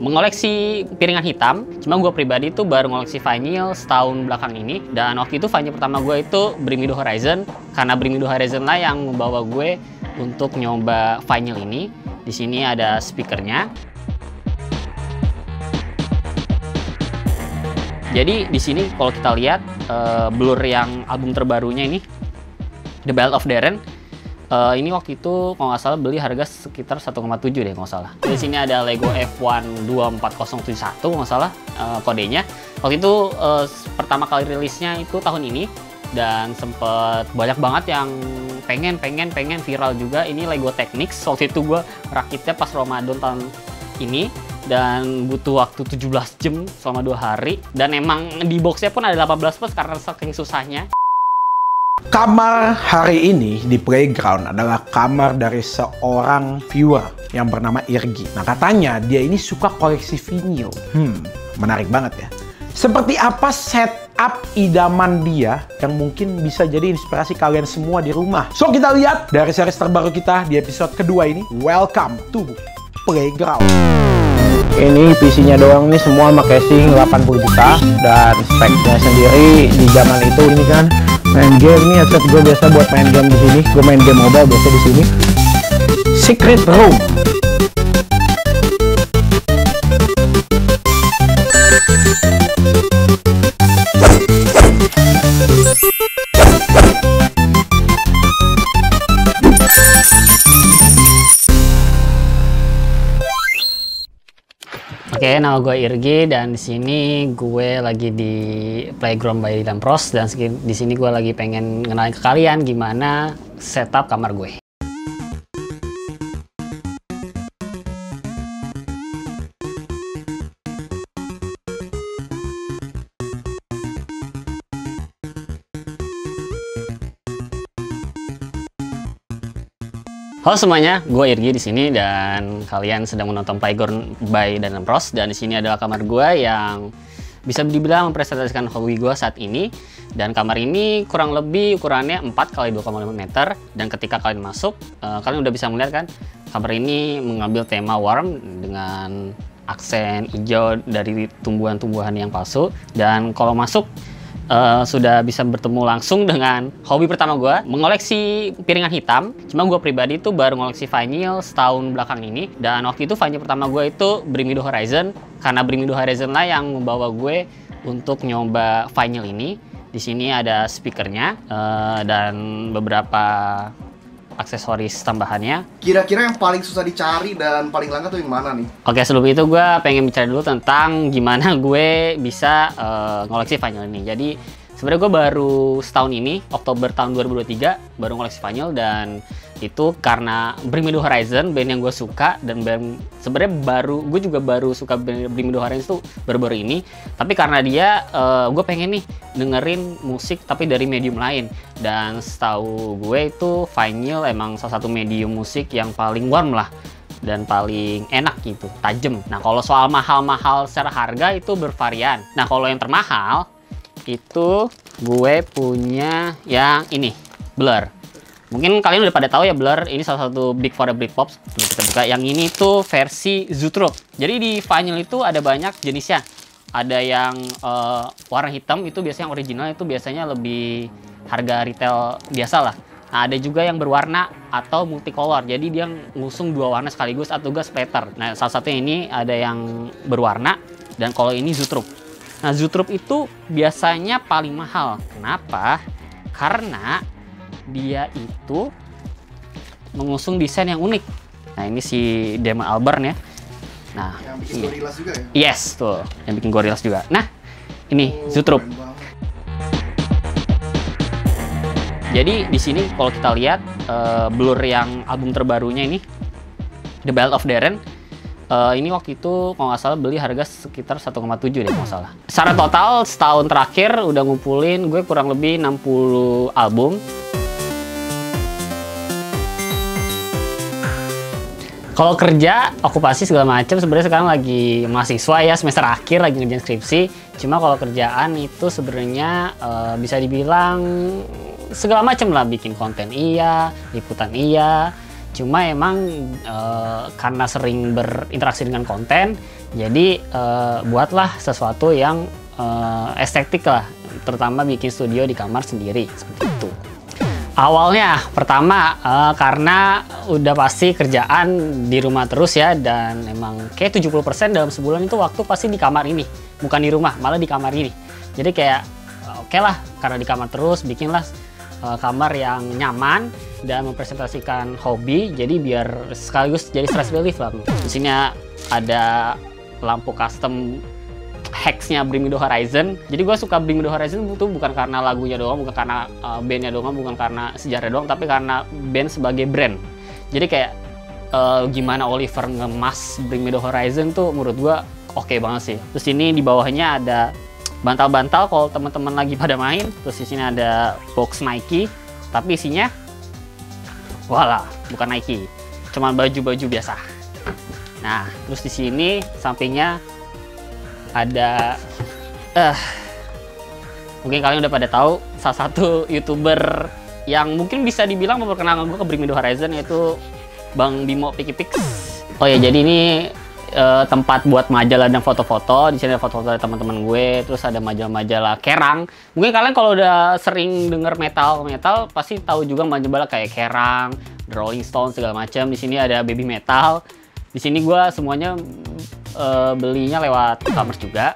mengoleksi piringan hitam. Cuma gue pribadi tuh baru ngoleksi vinyl setahun belakang ini. Dan waktu itu vinyl pertama gue itu Bring Me The Horizon. Karena Bring Me The Horizon lah yang membawa gue untuk nyoba vinyl ini. Di sini ada speakernya. Jadi di sini kalau kita lihat Blur yang album terbarunya ini, The Ballad of Darren. Ini waktu itu kalau nggak salah beli harga sekitar 1,7 deh kalau nggak salah. Di sini ada Lego F1 24071 kalau nggak salah kodenya. Waktu itu pertama kali rilisnya itu tahun ini dan sempet banyak banget yang pengen viral juga. Ini Lego Technics. Waktu itu gue rakitnya pas Ramadan tahun ini dan butuh waktu 17 jam selama 2 hari. Dan emang di boxnya pun ada 18 plus karena saking susahnya. Kamar hari ini di Playground adalah kamar dari seorang viewer yang bernama Irgi. Nah, katanya dia ini suka koleksi vinyl. Menarik banget ya. Seperti apa setup idaman dia yang mungkin bisa jadi inspirasi kalian semua di rumah. So, kita lihat dari series terbaru kita di episode kedua ini. Welcome to Playground. Ini PC-nya doang nih semua sama casing 80 juta dan speknya sendiri di zaman itu ini kan main game nih, headset gue biasa buat main game di sini. Gue main game mobile biasa di sini. Secret Room. Oke, nama gue Irgi dan di sini gue lagi di Playground by Dylan Pros dan di sini gue lagi pengen ngenalin ke kalian gimana setup kamar gue. Halo semuanya, gue Irgi di sini dan kalian sedang menonton Playground by Dylan Pros dan di sini adalah kamar gue yang bisa dibilang mempresentasikan hobi gue saat ini. Dan kamar ini kurang lebih ukurannya 4 x 2,5 meter dan ketika kalian masuk, kalian udah bisa melihat kan kamar ini mengambil tema warm dengan aksen hijau dari tumbuhan-tumbuhan yang palsu. Dan kalau masuk sudah bisa bertemu langsung dengan hobi pertama gue, mengoleksi piringan hitam. Cuma gue pribadi tuh baru ngoleksi vinyl setahun belakang ini. Dan waktu itu vinyl pertama gue itu Bring Me The Horizon. Karena Bring Me The Horizon lah yang membawa gue untuk nyoba vinyl ini. Di sini ada speakernya dan beberapa aksesoris tambahannya. Kira-kira yang paling susah dicari dan paling langka tuh yang mana nih? Oke, sebelum itu gue pengen bicara dulu tentang gimana gue bisa ngoleksi vinyl ini. Jadi sebenarnya gue baru setahun ini, Oktober tahun 2023 baru ngoleksi vinyl dan itu karena Bring Me The Horizon, band yang gue suka dan band sebenarnya gue juga baru suka Bring Me The Horizon tuh baru-baru ini. Tapi karena dia, gue pengen nih dengerin musik tapi dari medium lain. Dan setahu gue itu vinyl emang salah satu medium musik yang paling warm lah dan paling enak gitu, tajam. Nah kalau soal mahal-mahal secara harga itu bervarian. Nah kalau yang termahal itu gue punya yang ini, Blur. Mungkin kalian udah pada tahu ya Blur, ini salah satu big for the Britpop. Kita buka, yang ini tuh versi Zoetrope. Jadi di vinyl itu ada banyak jenisnya. Ada yang warna hitam, itu biasanya yang original itu biasanya lebih harga retail biasa lah. Nah ada juga yang berwarna atau multicolor, jadi dia ngusung 2 warna sekaligus atau juga splatter. Nah salah satunya ini ada yang berwarna dan kalau ini Zoetrope. Nah Zoetrope itu biasanya paling mahal. Kenapa? Karena dia itu mengusung desain yang unik. Nah ini si Damon Albarn ya. Nah yang bikin Gorillaz juga ya? Yes tuh, yang bikin Gorillaz juga. Nah ini Zoetrope. Jadi di sini kalau kita lihat Blur yang album terbarunya ini, The Ballad of Darren. Ini waktu itu kalau nggak salah beli harga sekitar 1,7 deh kalau nggak salah. Secara total setahun terakhir udah ngumpulin gue kurang lebih 60 album. Kalau kerja, okupasi segala macam, sebenarnya sekarang lagi mahasiswa ya, semester akhir lagi ngerjain skripsi. Cuma kalau kerjaan itu sebenarnya bisa dibilang segala macam lah, bikin konten iya, liputan iya. Cuma emang karena sering berinteraksi dengan konten, Jadi buatlah sesuatu yang estetik lah, terutama bikin studio di kamar sendiri seperti itu. Awalnya pertama karena udah pasti kerjaan di rumah terus ya, dan emang kayak 70% dalam sebulan itu waktu pasti di kamar ini, bukan di rumah, malah di kamar ini. Jadi kayak oke lah, karena di kamar terus, bikinlah kamar yang nyaman dan mempresentasikan hobi, jadi biar sekaligus jadi stress relief lah. Di sini ada lampu custom Hex-nya Bring Me The Horizon. Jadi gue suka Bring Me The Horizon itu bukan karena lagunya doang, bukan karena bandnya doang, bukan karena sejarah doang, tapi karena band sebagai brand. Jadi kayak gimana Oliver ngemas Bring Me The Horizon tuh menurut gue oke banget sih. Terus ini di bawahnya ada bantal-bantal kalau teman-teman lagi pada main. Terus di sini ada box Nike, tapi isinya walah, bukan Nike, cuman baju-baju biasa. Nah, terus di sini sampingnya ada mungkin kalian udah pada tahu salah satu YouTuber yang mungkin bisa dibilang memperkenalkan gue ke Bring Me The Horizon, yaitu Bang Bimo Pikipix. Oh ya, jadi ini tempat buat majalah dan foto-foto. Di sini ada foto-foto dari teman-teman gue, terus ada majalah-majalah Kerrang. Mungkin kalian kalau udah sering denger metal pasti tahu juga majalah kayak Kerrang, The Rolling Stone segala macam. Di sini ada Baby Metal. Di sini gue semuanya belinya lewat e-commerce juga.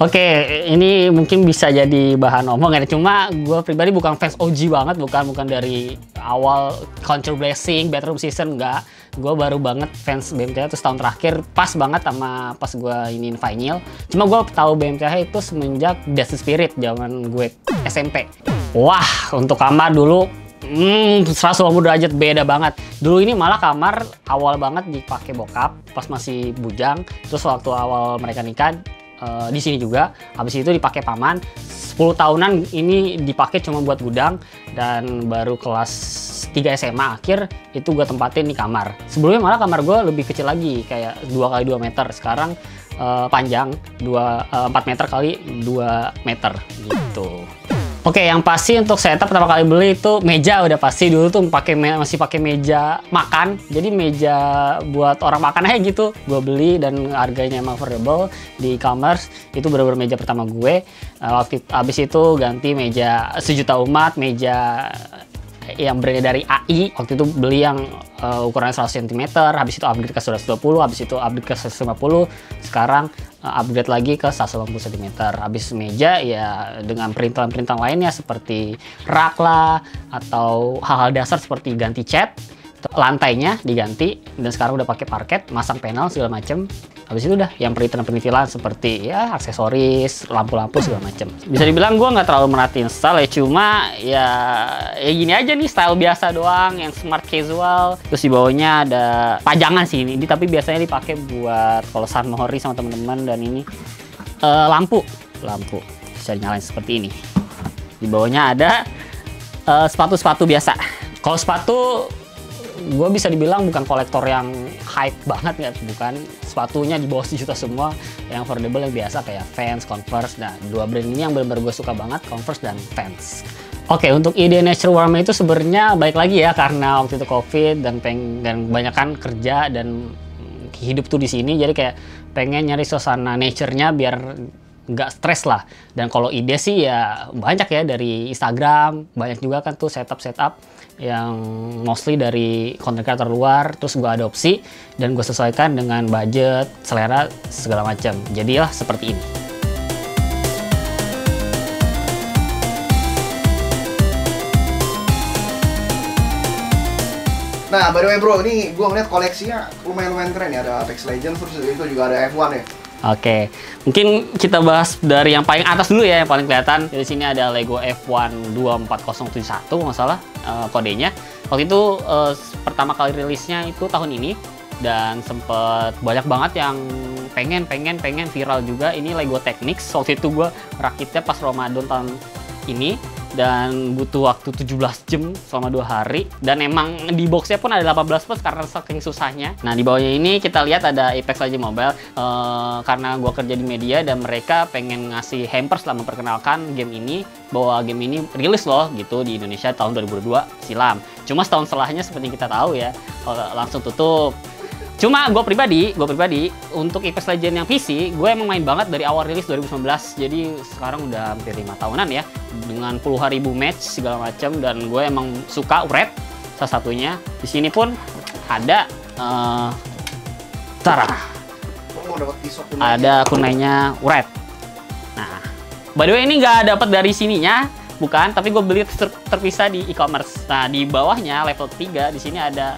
Oke, ini mungkin bisa jadi bahan omongan, cuma gue pribadi bukan fans OG banget, bukan dari awal Counter Blessing, Bedroom Season, enggak. Gue baru banget fans BMTH, terus tahun terakhir pas banget sama pas gue iniin vinyl. Cuma gue tahu BMTH itu semenjak Death Spirit zaman gue SMP. Wah, untuk kamar dulu 180 derajat beda banget. Dulu ini malah kamar awal banget dipakai bokap pas masih bujang. Terus waktu awal mereka nikah di sini juga. Habis itu dipakai paman. 10 tahunan ini dipakai cuma buat gudang, dan baru kelas 3 SMA akhir itu gue tempatin di kamar. Sebelumnya malah kamar gue lebih kecil lagi, kayak 2 x 2 meter. Sekarang panjang 4 meter kali 2 meter gitu. Oke, yang pasti untuk setup pertama kali beli itu meja udah pasti. Dulu tuh masih pakai meja makan, jadi meja buat orang makan aja gitu. Gue beli dan harganya emang affordable di e-commerce. Itu bener-bener meja pertama gue. Waktu abis itu ganti meja sejuta umat, meja yang brandnya dari AI. Waktu itu beli yang ukurannya 100 cm, habis itu upgrade ke 120, habis itu upgrade ke 150, sekarang upgrade lagi ke 180 cm. Habis meja ya dengan perintilan-perintilan lainnya seperti rak lah, atau hal-hal dasar seperti ganti cat, lantainya diganti, dan sekarang udah pakai parket, masang panel segala macem. Habis itu udah yang perintilan-perintilan seperti ya aksesoris, lampu-lampu segala macem. Bisa dibilang gue nggak terlalu merhatiin style ya, cuma ya gini aja nih, style biasa doang, yang smart casual. Terus di bawahnya ada pajangan sih ini tapi biasanya dipakai buat kalau sunmori sama temen-temen. Dan ini lampu bisa dinyalain seperti ini. Di bawahnya ada sepatu-sepatu biasa. Kalau sepatu gue bisa dibilang bukan kolektor yang hype banget ya, bukan. Sepatunya di bawah 1 juta semua, yang affordable yang biasa kayak Vans, Converse. Nah, 2 brand ini yang benar-benar gue suka banget, Converse dan Vans. Oke, untuk ide Nature Warmer itu sebenarnya balik lagi ya, karena waktu itu COVID dan kebanyakan kerja dan hidup tuh di sini, jadi kayak pengen nyari suasana nature-nya biar nggak stres lah. Dan kalau ide sih ya banyak ya dari Instagram, banyak juga kan tuh setup yang mostly dari content creator luar, terus gue adopsi dan gue sesuaikan dengan budget, selera, segala macam. Jadilah seperti ini. Nah, by the way bro, ini gue ngeliat koleksinya lumayan keren ya. Ada Apex Legends, terus itu juga ada F1 ya. Oke, mungkin kita bahas dari yang paling atas dulu ya, yang paling kelihatan. Di sini ada Lego F1 24071 nggak salah kodenya. Waktu itu pertama kali rilisnya itu tahun ini, dan sempet banyak banget yang pengen viral juga. Ini Lego Technics. Waktu itu gue rakitnya pas Ramadan tahun ini, dan butuh waktu 17 jam selama 2 hari, dan emang di boxnya pun ada 18 plus karena saking susahnya. Nah, di bawahnya ini kita lihat ada Apex Legends Mobile. Karena gue kerja di media dan mereka pengen ngasih hampers lah, memperkenalkan game ini, bahwa game ini rilis loh gitu di Indonesia tahun 2022 silam. Cuma setahun setelahnya seperti kita tahu ya, langsung tutup. Cuma gue pribadi untuk Apex Legends yang PC, gue emang main banget dari awal rilis 2019. Jadi sekarang udah hampir 5 tahunan ya, dengan puluhan ribu match segala macam, dan gue emang suka Red salah satunya. Di sini pun ada ada kunainya Red. Nah, by the way ini nggak dapat dari sininya, bukan, tapi gue beli terpisah di e-commerce. Nah, di bawahnya level 3 di sini ada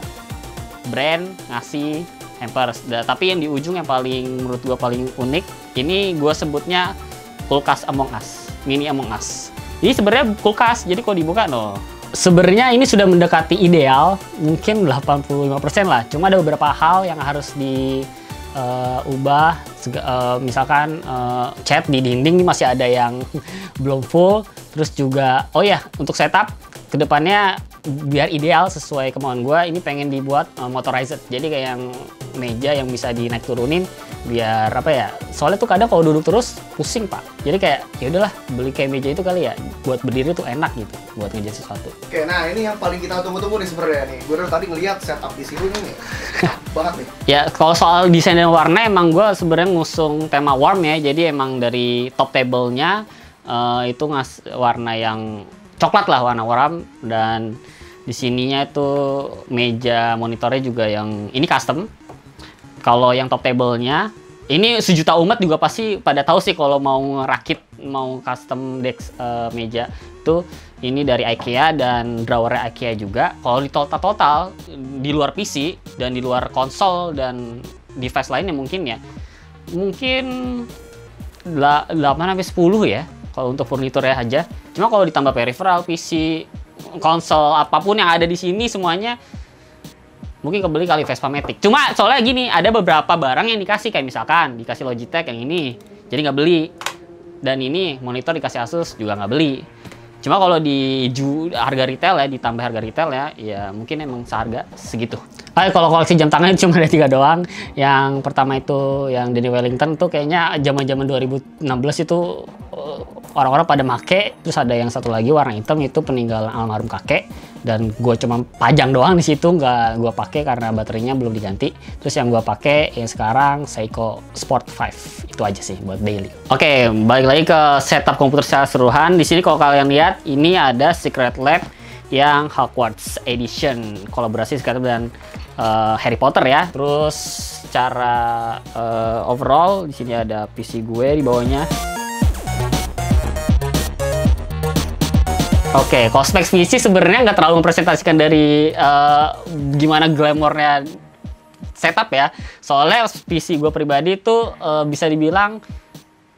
brand ngasih hampers. Tapi yang di ujung yang paling menurut gue paling unik, ini gue sebutnya kulkas Among Us, mini Among Us. Ini sebenarnya kulkas, jadi kalau dibuka sebenarnya ini sudah mendekati ideal, mungkin 85% lah. Cuma ada beberapa hal yang harus diubah, misalkan cat di dinding ini masih ada yang belum full. Terus juga, oh ya, untuk setup kedepannya biar ideal sesuai kemauan gue, ini pengen dibuat motorized, jadi kayak yang meja yang bisa dinaik turunin, biar apa ya, soalnya tuh kadang kalau duduk terus pusing pak, jadi kayak ya udahlah beli kayak meja itu kali ya, buat berdiri tuh enak gitu buat ngerjain sesuatu. Oke, nah ini yang paling kita tunggu-tunggu nih sebenarnya nih, gue tadi ngeliat setup di sini nih banget nih. Ya kalau soal desain dan warna emang gue sebenarnya ngusung tema warm ya, jadi emang dari top table-nya itu warna yang coklat lah, warna warm, dan di sininya itu meja monitornya juga yang ini custom. Kalau yang top table-nya ini sejuta umat juga pasti pada tahu sih kalau mau ngerakit, mau custom desk meja tuh ini dari IKEA dan drawernya IKEA juga. Kalau di total di luar PC dan di luar konsol dan device lainnya mungkin 8-10 ya kalau untuk furniturnya aja. Cuma kalau ditambah peripheral, PC, konsol, apapun yang ada di sini semuanya mungkin kebeli kali Vespa Matic. Cuma soalnya gini, ada beberapa barang yang dikasih, kayak misalkan dikasih Logitech yang ini, jadi nggak beli. Dan ini monitor dikasih Asus juga nggak beli. Cuma kalau di harga retail ya, ditambah harga retail ya mungkin emang seharga segitu. Kalau koleksi jam tangan cuma ada 3 doang. Yang pertama itu yang Denny Wellington tuh kayaknya zaman-zaman 2016 itu orang-orang pada make. Terus ada yang satu lagi warna hitam, itu peninggalan almarhum kakek. Dan gue cuma pajang doang di situ, nggak gue pakai karena baterainya belum diganti. Terus yang gue pakai yang sekarang Seiko Sport 5. Itu aja sih buat daily. Oke, balik lagi ke setup komputer secara seluruhan. Di sini kalau kalian lihat ini ada Secret Lab yang Hogwarts Edition, kolaborasi Secret Lab dan Harry Potter ya. Terus secara overall di sini ada PC gue di bawahnya. Oke, kalau spek PC sebenarnya nggak terlalu mempresentasikan dari gimana glamornya setup ya. Soalnya PC gue pribadi tuh bisa dibilang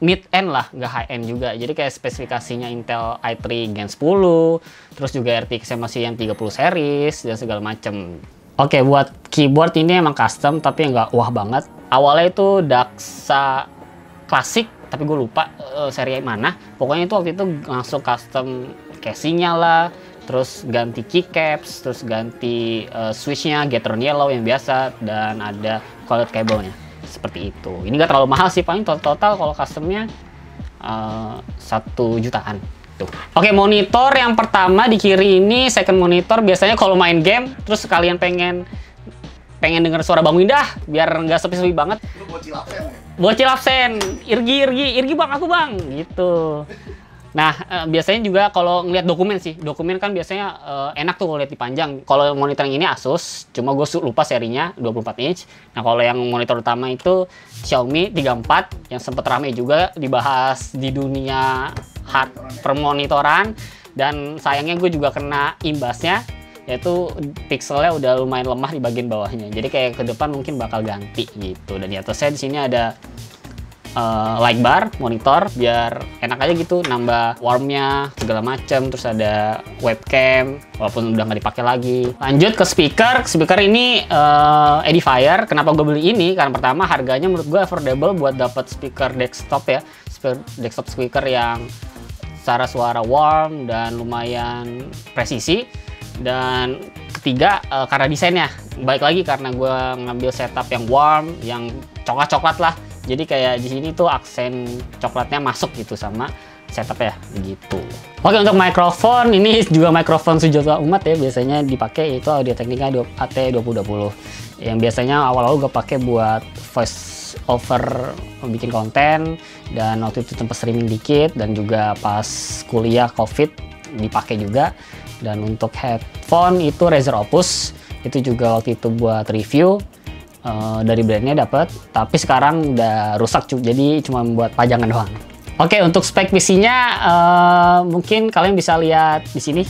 mid-end lah, nggak high-end juga. Jadi kayak spesifikasinya Intel i3 Gen 10, terus juga RTX masih yang 30 series, dan segala macem. Oke, buat keyboard ini emang custom, tapi nggak wah banget. Awalnya itu Daxa klasik, tapi gue lupa seri mana. Pokoknya itu waktu itu langsung custom casingnya lah, terus ganti keycaps, terus ganti switchnya Gateron Yellow yang biasa, dan ada colored cable-nya. Seperti itu. Ini nggak terlalu mahal sih, paling total kalau customnya 1 jutaan. Tuh. Oke, monitor yang pertama di kiri ini second monitor. Biasanya kalau main game, terus kalian pengen dengar suara Bang Windah biar nggak sepi-sepi banget. Lu bocil absen ya? Bocil absen, Irgi bang, aku bang, gitu. Nah, biasanya juga kalau ngeliat dokumen sih, dokumen kan biasanya enak tuh kalau lihat dipanjang. Kalau monitor yang ini Asus, cuma gue lupa serinya 24 inch. Nah, kalau yang monitor utama itu Xiaomi 34 yang sempet rame juga dibahas di dunia hard permonitoran, dan sayangnya gue juga kena imbasnya, yaitu pixelnya udah lumayan lemah di bagian bawahnya. Jadi kayak ke depan mungkin bakal ganti gitu. Dan di atasnya di sini ada light bar monitor biar enak aja gitu, nambah warmnya segala macam. Terus ada webcam walaupun udah nggak dipakai lagi. Lanjut ke speaker ini Edifier. Kenapa gue beli ini? Karena pertama harganya menurut gue affordable buat dapat speaker desktop ya, desktop speaker yang secara suara warm dan lumayan presisi. Dan ketiga karena desainnya, baik lagi karena gue ngambil setup yang warm, yang coklat lah. Jadi kayak di sini tuh aksen coklatnya masuk gitu sama setup ya, begitu. Oke, untuk mikrofon ini juga mikrofon sejuta umat ya, biasanya dipakai itu Audio Technica AT2020. yang biasanya awal-awal gue pakai buat voice over bikin konten, dan waktu itu tempat streaming dikit, dan juga pas kuliah COVID dipakai juga. Dan untuk headphone itu Razer Opus, itu juga waktu itu buat review dari brandnya dapat, tapi sekarang udah rusak jadi cuma buat pajangan doang. Oke, untuk spek PC-nya mungkin kalian bisa lihat di sini.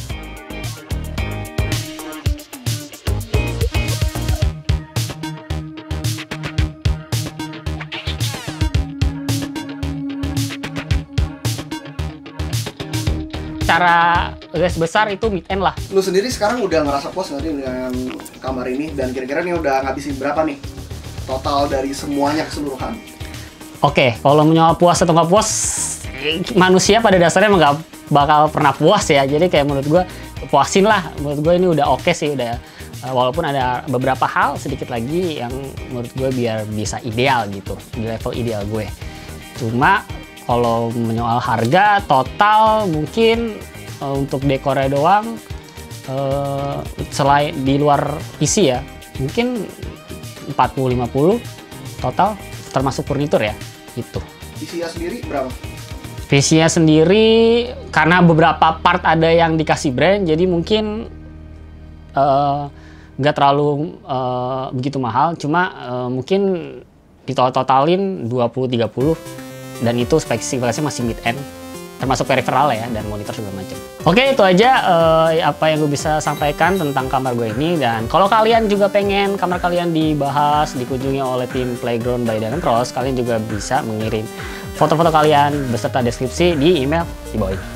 Secara garis besar itu mid end lah. Lu sendiri sekarang udah ngerasa puas nggak sih dengan kamar ini? Dan kira-kira nih udah ngabisin berapa nih total dari semuanya keseluruhan? Oke, kalau menyoal puas atau nggak puas, manusia pada dasarnya emang nggak bakal pernah puas ya. Jadi kayak menurut gue puasin lah. Menurut gue ini udah oke sih, udah walaupun ada beberapa hal sedikit lagi yang menurut gue biar bisa ideal gitu, di level ideal gue. Cuma kalau menyoal harga total mungkin untuk dekornya doang, selain di luar isi ya, mungkin 40-50 total termasuk furnitur ya, gitu. Isinya sendiri berapa? PC-nya sendiri karena beberapa part ada yang dikasih brand, jadi mungkin nggak terlalu begitu mahal, cuma mungkin ditotalin 20-30, dan itu spesifikasinya masih mid end, termasuk peripheral ya, dan monitor segala macam. Oke, itu aja apa yang gue bisa sampaikan tentang kamar gue ini. Dan kalau kalian juga pengen kamar kalian dibahas, dikunjungi oleh tim Playground by Danentros, kalian juga bisa mengirim foto-foto kalian beserta deskripsi di email di bawah ini.